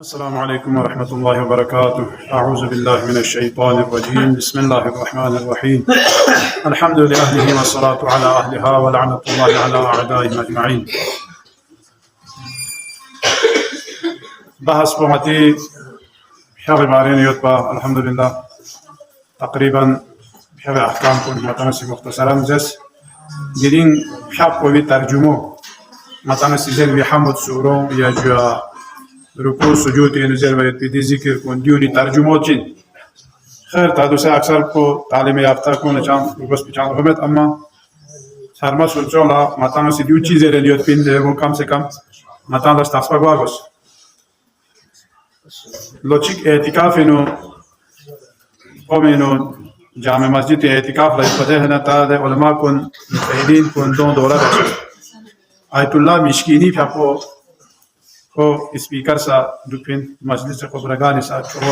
السلام عليكم ورحمة الله وبركاته. أعوذ بالله من الشيطان الرجيم. بسم الله الرحمن الرحيم. الحمد لله والصلاة على أهلها ولعنة الله على أعدائهم أجمعين. بحث بمتي حر بارين يطبع الحمد لله تقريبا حر أحكام كن متنسي مختصرا جس جدين حق وبترجمه متنسي زين بحمد سورة يجوا ركوع سجود ينزل ويتبدي ذكر كون ديوني ترجمة جن خير تادوسه أكثر کو تعلیم یافتہ کو نشان بس بچان همت اما سرما سوچولا ماتانو سی دیو چیزیں رلیوت پین دے وہ کم سے کم ماتان دست تفسیر باگوس لوچیک اعتکاف اینو قومینو جامع مسجد اعتکاف لای پدے ہے نا تا دے علماء کن مجتہدین کن دون دورہ آیت اللہ مشکینی پھاپو هو سبيكر سا دوبين مجلس خبرگان سا هو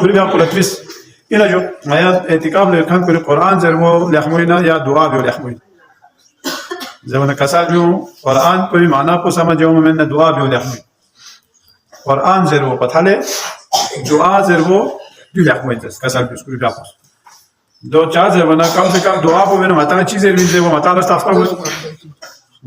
كل ما قلت بس الى جو ما اعتكاف لكان كل القران زرو لحموينا يا دعاء بيو لحموين زمان كسال جو قران کوئی معنی کو سمجھو من دعاء بيو لحموين قران زرو پتھلے دعاء زرو بيو لحموين كسال بيو كل بيا دو چار زمان کم سے کم دعاء کو میں متا چیزیں بھی وہ متا استغفر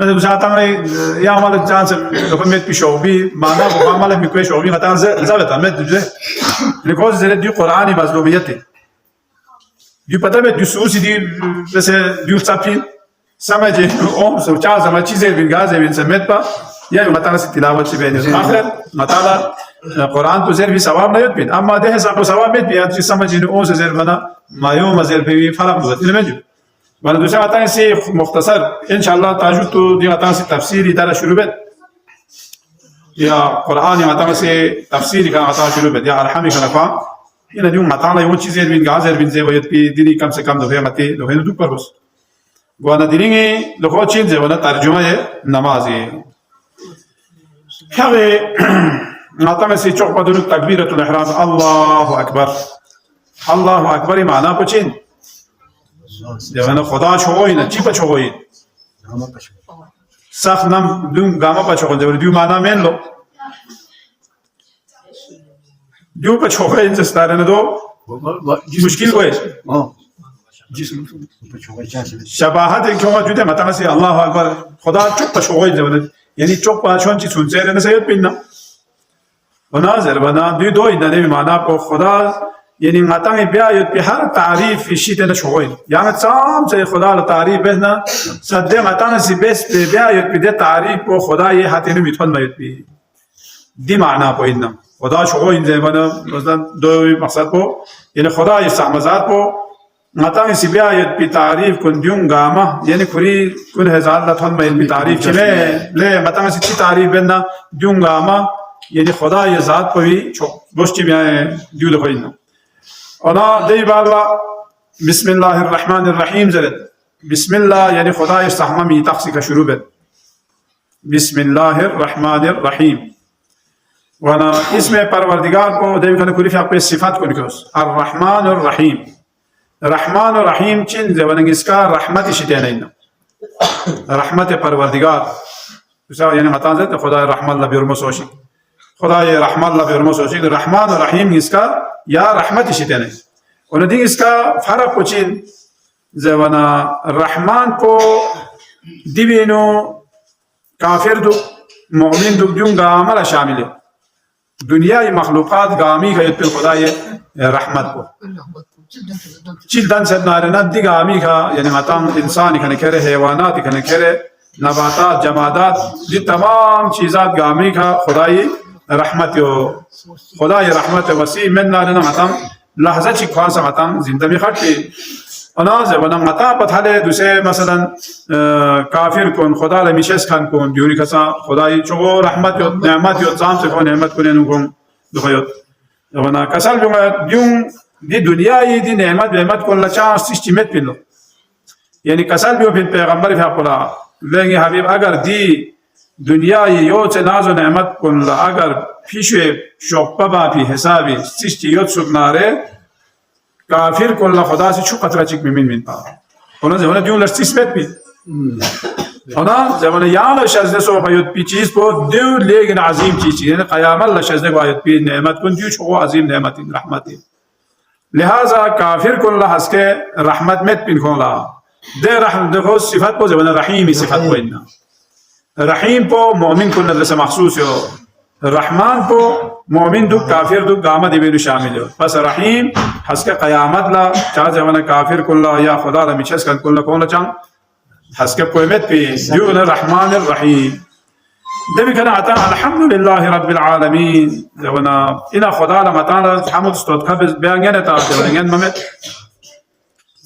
مثلا بساعتها يا مال جانس لو كنت بشوبي معنا وعمل بكوي شوبي مثلا زبط عمل دجله لكوز زي دي قراني مظلوميتي دي پتہ میں دسوس دي جیسے دي صافين سمجھ او سو چا سمجھ چیزیں بن غاز بن سمت با یا مثلا تلاوت سے بین اخر مثلا قران تو زیر بھی ثواب نہیں ہوت اما ده حساب ثواب میں بھی سمجھ او سے زیر بنا ما يوم زیر بھی فرق ہوتا ہے وانا دوسرا عطاني سي مختصر ان شاء الله تاجوتو دي عطاني سي تفسيري دارا شروع بد يا قرآن عطاني سي تفسيري كان عطاني شروع بد يا ارحمي كان فا هنا ديوم عطاني يوم چيزين بين غازر بين زي ويت بي ديني كم سے کم دفعه متي لو هنو دوك پربس وانا ديني لو چين زي وانا ترجمه نمازي كاوي عطاني سي چوك بدون تكبيرة الاحرام الله اكبر معناه پچين دیوانه خدا چوغوی نه چی پچوغوی سخت نم دون گاما پچوغن دیو دیو معنا من لو دیو پچوغوی انتستاره ندو مشکل کوئی شباهت ایک چوغا جوده مثلا سی الله اکبر خدا چوک پچوغوی دیوانه یعنی چوک پچون چی سنسیره نسیت پینا وناظر بنا دیو دو ایدانه معنا کو خدا يعني ماتان بيايت بهر تعريف في شيء تنشوين يعني تام زي خدا التعريف بهنا صدق ماتان سي بس بيايت بده تعريف و خدا يه هاتين ميتون مايت بي دي معنى بو انم خدا شوين زي بنا مثلا دو مقصد بو يعني خدا يستعمزات بو ماتان سي بيايت بتعريف كن ديون غاما يعني كوري كل هزار لتون مايت بتعريف لا ماتان سي تعريف بنا ديون غاما يعني خدا يذات بو بوشتي بيا ديو دخينا أنا دي بالا بسم الله الرحمن الرحيم زلت بسم الله يعني خدا يستحمى تقصيك شروبت بسم الله الرحمن الرحيم وانا اسم پروردگار کو دے کنے کوئی فیق پہ صفات کو نکوس الرحمن الرحیم الرحمن الرحیم چن زبان اس کا رحمت شتے نہیں رحمت پروردگار یعنی متان خدا الرحمن اللہ بیرمسوشی خدا یہ رحمن اللہ بیرمسوشی الرحمن الرحیم اس کا یا رحمت شتے نہیں اور دی اس کا فرق پوچھیں زبانا رحمان کو دیوینو کافر دو مؤمن دو دیون گامل شامل ہے دنیای مخلوقات گامی کا یت خدا یہ رحمت کو چلدن سدنارنا دی گامی کا یعنی متان انسان کنے کرے حیوانات کنے کرے نباتات جمادات دی تمام چیزات گامی کا خدای رحمت خدای رحمت وسیع من نارنا متان لحظه چی خواسته متان زنده می خاطی أنا زبنا متى بتحله دوسه مثلا كافر كون خدا لميشس كان كون ديوري كسا خداي شو رحمت يوت نعمت يوت زام سكون نعمت كونه نقوم دخيوت زبنا كسل يوم دي دنيا دي نعمت كل شيء استشمت بينه يعني كسل بيوم في البيغمبر في أقوله لين حبيب أجر دي دنیا یو چه ناز و نعمت کن لا اگر پیشوی شوقبا پی حسابی سیشتی یوت سکناره کافر کن لا خدا سے چو قطره چک میمین پا اونا زمانه دیون لرسیسمت بی اونا زمانه یا لشزده سو پایوت پی چیز پو دیو لیگن عظیم چیز یعنی قیامت لشزده کو آیت پی نعمت کن دیو چو عظیم نعمت رحمتی لہذا کافر کن لا حس کے رحمت مت پین کن لا دے رحمت دے صفت پو زمانه رحیمی صفت پو اننا رحیم پو مؤمن کو ندرس مخصوص ہو رحمان پو مؤمن دو کافر دو قامت بیلو شامل ہو بس رحیم حس کے قیامت لا چاہ زمانہ کافر کلا یا خدا لا میچس کن کلا کون چاہ حس کے قیمت پی دیو رحمان الرحیم دبی کنا عطا الحمدللہ رب العالمین زمانہ انا خدا لا مطانا حمد استود خبز بیانگین تا بیانگین ممت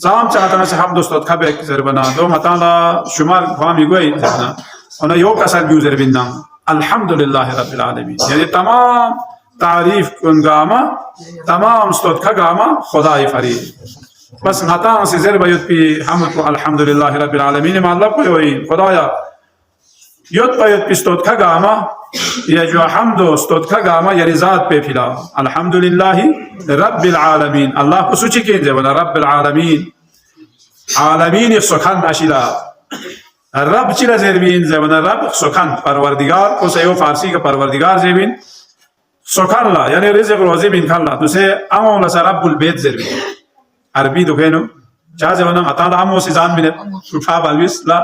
زام چاہتا سے حمد استود خبز زربنا دو مطانا شمال فامی گوئی زمانہ أنا يوم كسر بيوزر بيننا الحمد لله رب العالمين يعني تمام تعريف كن قامة تمام استود كقامة خداي فريد بس نتان سيزر بيوت بي حمد الحمد لله رب العالمين ما الله بيوين خدايا يوت بيوت بي استود كقامة يجوا حمد استود كقامة يعني ذات بيفلا الحمد لله رب العالمين الله بسوچي كين جبنا رب العالمين عالمين يسخن أشيلا رب چیلا زیربین زبان رب سخن پروردگار کو سیو فارسی کا پروردگار زیربین سخن لا یعنی رزق روزی بین کھلا تو سے امو لا رب البيت زیربین عربی دو کینو چا زبان عطا امو سی زان بین شفا بالویس لا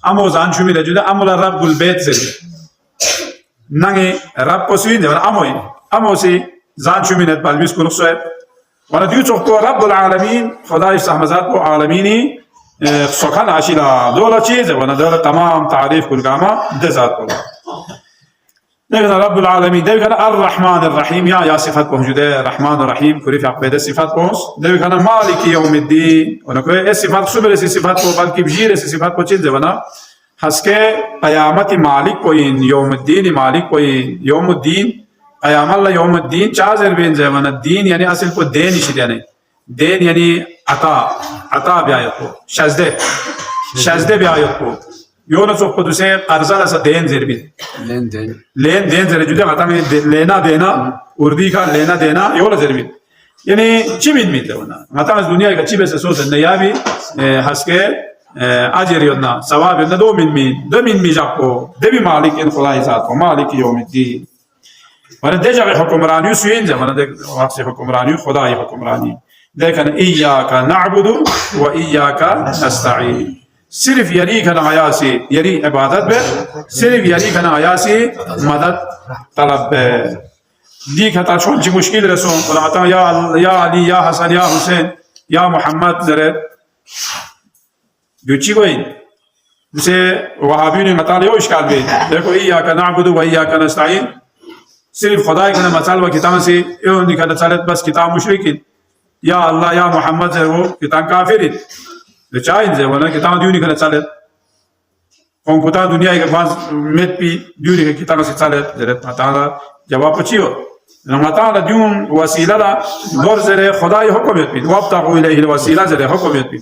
امو زان چومی لا جدا امو لا رب البيت زیربین نگی رب کو سوین زبان امو سی زان چومی نت بالویس کو نسوت وانا دیو تو رب العالمین خدای سحمزات کو عالمینی سخن عشيلا دولا چیز وانا دولا تمام تعريف كل قامة دزات كل لكن رب العالمين ده كان الرحمن الرحيم يا صفات موجودة الرحمن الرحيم كريف عقبة صفات بوس ده كان مالك يوم الدين وانا كوي صفات سبر صفات بو بلكي بجير صفات بو چیز وانا حسكي قيامت مالك كوين يوم الدين مالك كوين يوم الدين قيام الله يوم الدين چازر بين زي وانا الدين يعني اصل کو دين شديانه دين يعني عطا بیایت کو شزده بیایت کو یون سو خود سے قرضہ لسا دین زربی لین دین زربی جدا قطع میں لینا دینا اردی کا لینا دینا یون زربی یعنی چی مید مید ہونا مطلب اس دنیا کا چی بس سوس نیابی حس کے اجر یونا ثواب یونا دو من می جاکو دبی مالک ان خدای ذات کو مالک یوم الدین ورنہ دے جا حکمرانی سوین زمانہ دے وقت حکمرانی خدای حکمرانی لكن إياك نعبد وإياك نستعين صرف يريك أنا عياسي يري عبادت به صرف يريك أنا عياسي مدد طلب به ديك هتا شون شي مشكلة رسول ولا يا علي يا حسن يا حسين يا محمد زرد دوچی کوئی جسے وہابیوں نے مطالعہ یو اشکال بھی دیکھو إياك نعبد وإياك نستعين صرف خدای کا مطالبہ کتاب سے یوں نکلا چلت بس کتاب مشرکین یا اللہ یا محمد سے وہ کتاب کافر ہے چاہیے سے ونا کتاب دیو نکلا چلت کون پتا دنیا کے پاس میت پی دیو نکلا کتاب سے چلت درت تعالی جواب پچیو تعالی دیون وسیلہ لا دور زره خدای حکم پی وابتغوا الیه الوسیلہ زره حکم پی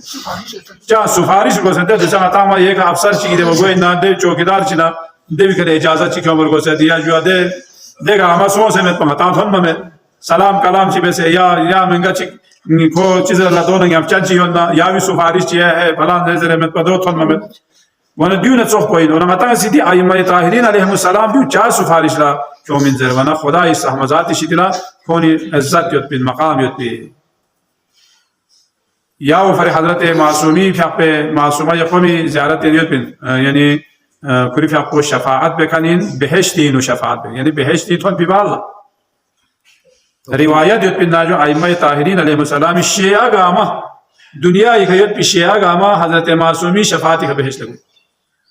چا سفارش کو سنتے جسا تاما ایک افسر چی دے وہ نہ دے چوکیدار چنا دے بھی کرے اجازت چی کمر کو سے دیا جو دے دیکھا ہم سو سے میں پتا تھن میں سلام کلام چی بس یا منگا چی کو چیز اللہ دون یا چنچی ہونا یا بھی سفارش چی ہے فلان نظر میں پدو تھن میں وانا دیونه څوک کوي نو متا سيدي ائمه طاهرين عليهم السلام بيو چا سفارش لا جو من زر وانا خدای استحمزات شدلا كوني عزت يوت بن مقام يوت بي یا فر حضرت معصومی فقه معصومه یقومی زیارت یوت بن یعنی کری فقه شفاعت بکنین بهشتی نو شفاعت بکنین یعنی بهشتی تون بیبالا روایت یوت بن ناجو ائمه طاهرین علیهم السلام شیعه گاما دنیا یک یوت بی شیعه گاما حضرت معصومی شفاعتی کا بهشت لگو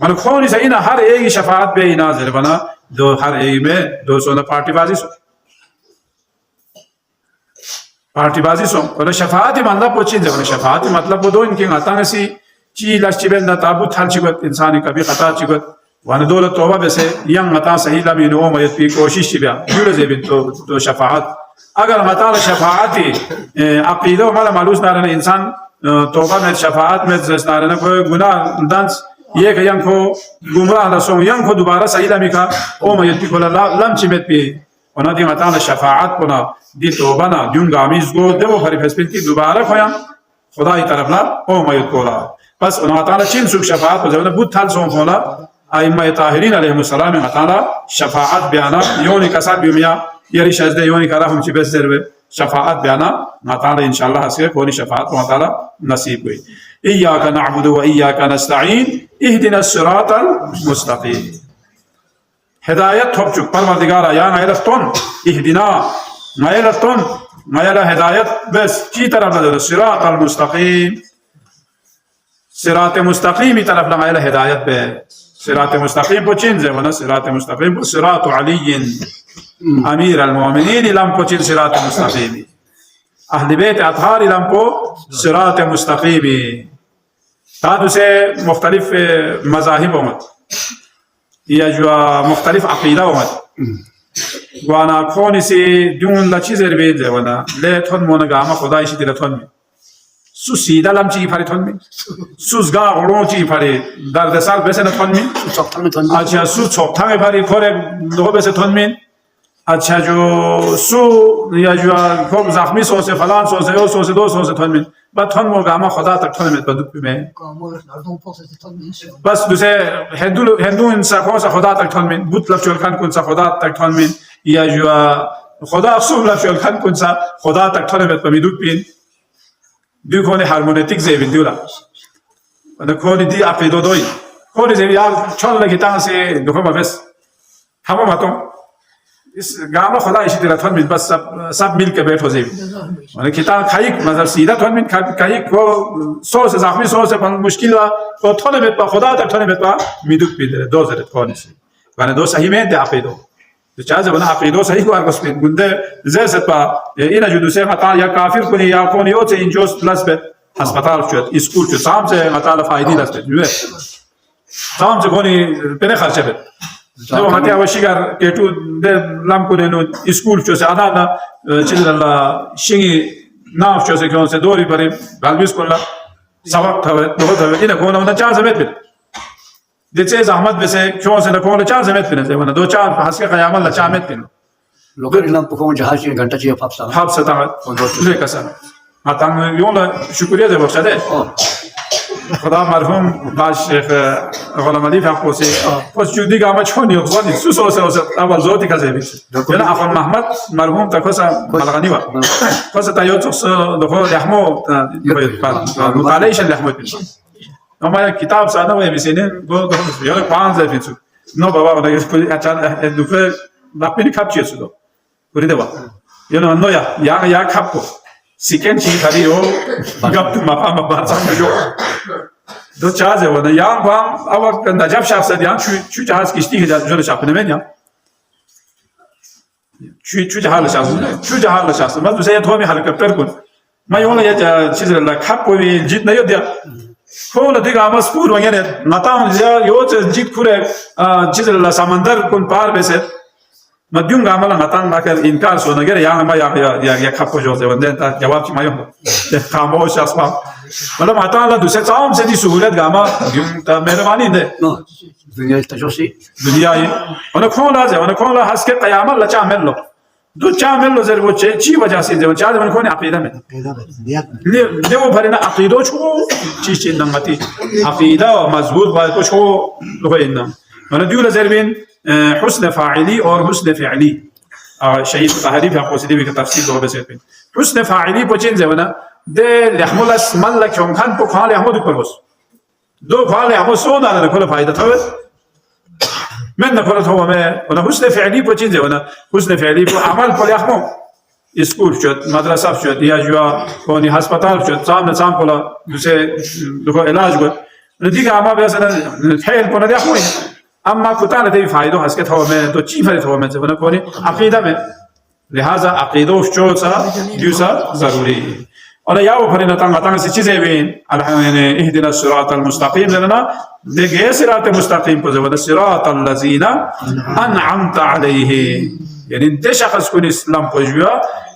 من خونی سے اینا ہر ایک شفاعت بے نازل بنا دو ہر ایک میں دو سونا پارٹی بازی سو پارٹی بازی سو اور شفاعت مطلب پوچھیں جب شفاعت مطلب وہ دو ان کے غلطان سی چی لاش چی بین تابوت تھال چیگت انسانی کبھی خطا چیگت وان دولت توبہ بسے یم متا صحیح لمن او میت پی کوشش چی بیا یور زبین تو شفاعت اگر متا شفاعتی عقیدہ مالا معلوم نہ انسان توبہ میں شفاعت میں نہ کوئی گناہ دانس یہ کہ یم کو گمراہ رسول یم کو دوبارہ صحیح لمی کا او میت پی کولا لم چی مت پی ونا دی متا شفاعت کنا دی توبہ نہ جون گامیز گو دو فری فسپل کی دوبارہ کھیا خدا کی طرف لا او میت کولا بس ونا تعالی چین سوک شفاعت کو جب بود تھال سو کولا ائمہ طاہرین علیہم السلام تعالی شفاعت بیانا یونی کسب بیمیا یری شجدہ یونی کرا ہم چی بس درو شفاعت بیانا تعالی انشاءاللہ ہسے کوئی شفاعت تعالی نصیب ہوئی ایاک نعبد و ایاک نستعین اهدنا الصراط المستقیم ہدایت تھوپ چک پروردگارا یا غیرتون اهدنا غیرتون غیر ہدایت بس کی طرف لے صراط المستقیم صراط مستقیم طرف لے غیر ہدایت بے صراط مستقیم پوچھیں زے ونا صراط مستقیم صراط علی امیر المؤمنین لم پوچھیں صراط مستقیم اہل بیت اطہار لم کو صراط مستقیم تادو سے مختلف مذاہب ہومت یا جو مختلف عقیدہ ہومت وانا کونی سی دون لا چیز ربید ہے وانا لے تھون مونا گاما خدای شدی لتھون میں سو سیدہ لم چی پھاری تھون میں سوز گا غرون چی پھاری درد سال بیسے نتھون میں اچھا سو چھوکتا میں پھاری کھورے دو بیسے تھون میں اچھا جو سو یا جو خوب زخمی سو سے فلان سو سے او سو سے دو سو سے تھون میں بس تھون مو گاما خدا تک تھون میں بدو میں بس دوسرے ہندو انسا کون سا خدا تک تھون میں بت لفظ الکھن کون سا خدا تک تھون میں یا جو خدا سو لفظ الکھن کون سا خدا تک تھون میں پمیدو پین دو کونی هارمونیتیک زیبین دیولا و کونی دی عقیدو دوی کونی زیبین یا چون لگی تان سے دکھو بس ہمو ماتوں اس گاما خدا اسی طرح تھون من بس سب مل کے بیٹھو زیبین و کتاب کھائیک مذہب سیدہ تھون من کھائیک وہ سو سے زخمی سو سے مشکل وا تو تھونے بیت پا خدا تک تھونے بیت پا میدوک پی دے دو زرد کونی سی و دو صحیح میں دے عقیدو تو چاہے بنا عقیدو صحیح کو ارگس پین گندے زیست پا اینا جو دوسرے مطال یا کافر کنی یا کونی ہو سے انجوز لس بیت ہسپتال چوت اسکول چوت سام سے مطال فائدی لس بیت سام سے کونی پینے خرچے بیت جو ہمیں وشیگر کیٹو دے لام کنی نو اسکول چوت سے آدھا نا چیز اللہ شنگی ناف چوت سے کیون سے دوری پرے گالبیس کن لا سبق تھوے بہت ہوئے اینا کونا ہونا چاہ زمیت بیت دیتے زحمت بسے کیوں سے نکون چار زمیت پینے سے ونا دو چار حس کے قیام اللہ چامت پینے لوگر علم پکون جہاز چیئے گھنٹہ چیئے حب ستامت لے کسا ماتاں یوں شکریہ دے بخشا دے خدا مرحوم باش شیخ غلام علی فاقو سے پس جودی گاما چھونی اخوانی سو سو سے اول زوتی کا زیبی یعنی افن محمد مرحوم تا کسا ملغنی وا کسا تا یو چکس دخول لحمو مطالعیش لحمو پینے ہمارا کتاب سادہ ہوئے بسینے دو یعنی 5 زفینسو نو بابا ونا کوئی اچھا دوفے باپی کھپ چیے سو پوری دیوا یعنی نو یا کھپ کو سیکنڈ چیز خری ہو گپ تو مقام بات سمجھ جو دو چاز ہے ونا یا قام اول نجف شخص دیان چو جهاز کشتی که جلو شاپنه من چو جهاز شخص ما دوسه تو می هلیکوپتر کن ما یولا یه چیز لا کپ و جیت نیاد دیا کول دیگه آماس پور و یعنی نتام یو جیت کوره چیز لا سمندر کن پار بسه ما دیون عملا نتان نکرد انکار شو نگره یا ما یا کپ جوزه ونده تا جواب چی مایم خاموش اسمم ولی نتان لا دوسه تام سدی سهولت گاما دیون تا مهربانی ده دنیا تجوسی دنیای اون کون لازم اون کون لا هست که قیامت لا چامل لو دو چامل لو زر وچه چی وجه سی زمان چاز من کون عقیده من نه و پرنا عقیده چو چی نمتی عقیده و مضبوط باید چو لو اینم من دیو لازم بین حسن فاعلی اور حسن فعلی شهید طاهری في قصیده که تفسیر دو بسیار بین حسن فاعلی پوچین زمانه ده لحمل اسمال لکم خان پو خال احمد پروس دو خال احمد سو داره کل فایده ثابت من نقول هو ما ونا حسن فعلی پوچین زمانه حسن فعلی پو عمل پل احمد اسکول شد مدرسه شد یا جوا کونی هسپتال شد سام کلا دوسه دو علاج بود نديك أما بيسنا الحيل كنا ده خوي أما كتانة تبي فايدة هسكت هو من تو چی فايدة هو من زبنا كوني عقيدة من لهذا عقيدة وشوسا جوسا ضروري ولا ياو فرينا تانغ سيچيزه بين يعني اهدنا الصراط المستقيم لنا دغه صراط المستقيم کو زبر الصراط الذين انعمت عليهم يعني انت شخص کو اسلام کو جوا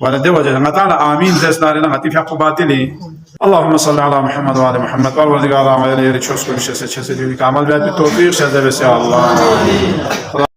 ولا دي وجه متانا آمين زيسنا لنا هتي في حق باطلي اللهم صل على محمد وعلى محمد والورد على ما يلي يريد شوز كل شيء سيدي كامل بيت بالتوفيق شهد بس يا الله